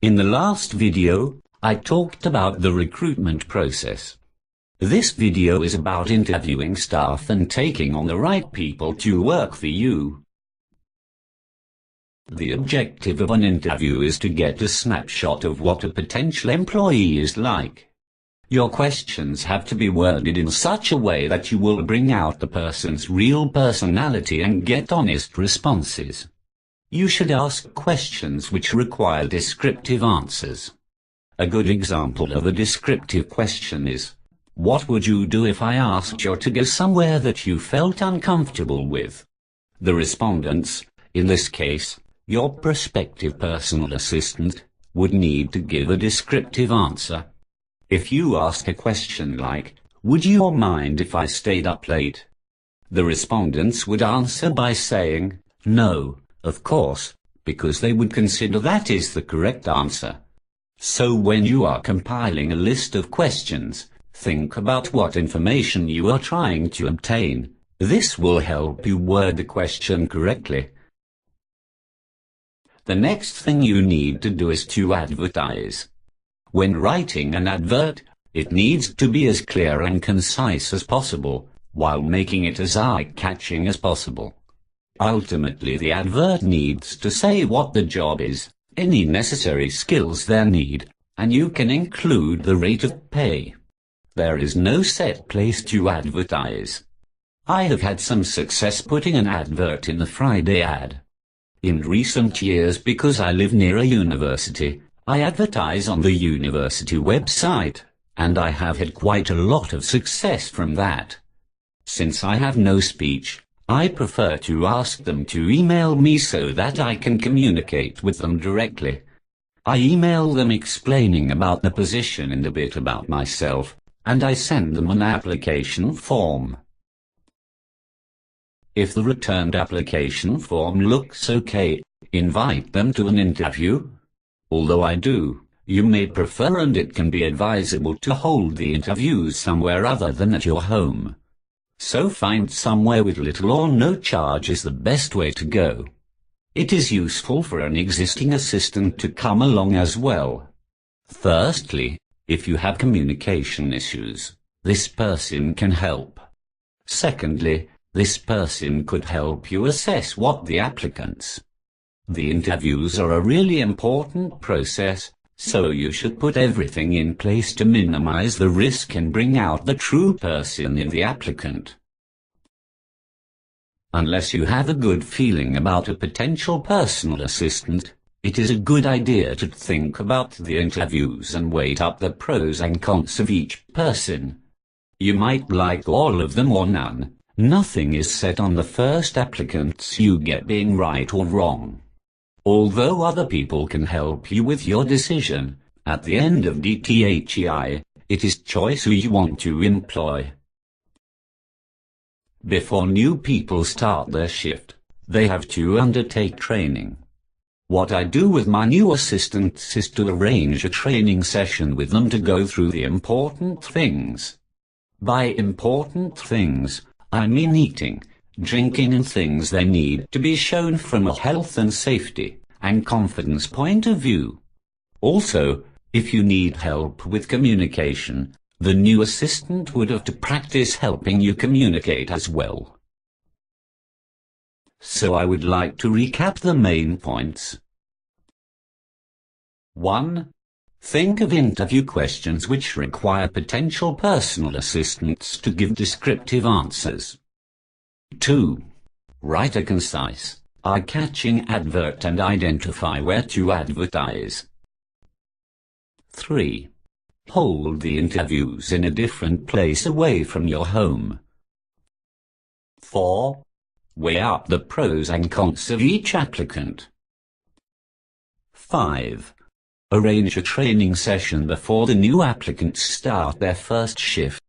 In the last video, I talked about the recruitment process. This video is about interviewing staff and taking on the right people to work for you. The objective of an interview is to get a snapshot of what a potential employee is like. Your questions have to be worded in such a way that you will bring out the person's real personality and get honest responses. You should ask questions which require descriptive answers. A good example of a descriptive question is, what would you do if I asked you to go somewhere that you felt uncomfortable with? The respondents, in this case, your prospective personal assistant, would need to give a descriptive answer. If you ask a question like, would you mind if I stayed up late? The respondents would answer by saying, no, of course, because they would consider that is the correct answer. So when you are compiling a list of questions, think about what information you are trying to obtain. This will help you word the question correctly. The next thing you need to do is to advertise. When writing an advert, it needs to be as clear and concise as possible, while making it as eye-catching as possible. Ultimately, the advert needs to say what the job is, any necessary skills they need, and you can include the rate of pay. There is no set place to advertise. I have had some success putting an advert in the Friday ad. In recent years, because I live near a university, I advertise on the university website, and I have had quite a lot of success from that. Since I have no speech, I prefer to ask them to email me so that I can communicate with them directly. I email them explaining about the position and a bit about myself, and I send them an application form. If the returned application form looks okay, invite them to an interview. Although you may prefer and it can be advisable to hold the interviews somewhere other than at your home. So find somewhere with little or no charge is the best way to go. It is useful for an existing assistant to come along as well. Firstly, if you have communication issues, this person can help. Secondly, this person could help you assess what the applicants. The interviews are a really important process, so you should put everything in place to minimize the risk and bring out the true person in the applicant. Unless you have a good feeling about a potential personal assistant, it is a good idea to think about the interviews and weigh up the pros and cons of each person. You might like all of them or none. Nothing is set on the first applicants you get being right or wrong. Although other people can help you with your decision, at the end of DTHEI, it is choice who you want to employ. Before new people start their shift, they have to undertake training. What I do with my new assistants is to arrange a training session with them to go through the important things. By important things, I mean eating, drinking and things they need to be shown from a health and safety and confidence point of view. Also, if you need help with communication, the new assistant would have to practice helping you communicate as well. So I would like to recap the main points. 1. Think of interview questions which require potential personal assistants to give descriptive answers. 2. Write a concise, eye-catching advert and identify where to advertise. 3. Hold the interviews in a different place away from your home. 4. Weigh up the pros and cons of each applicant. 5. Arrange a training session before the new applicants start their first shift.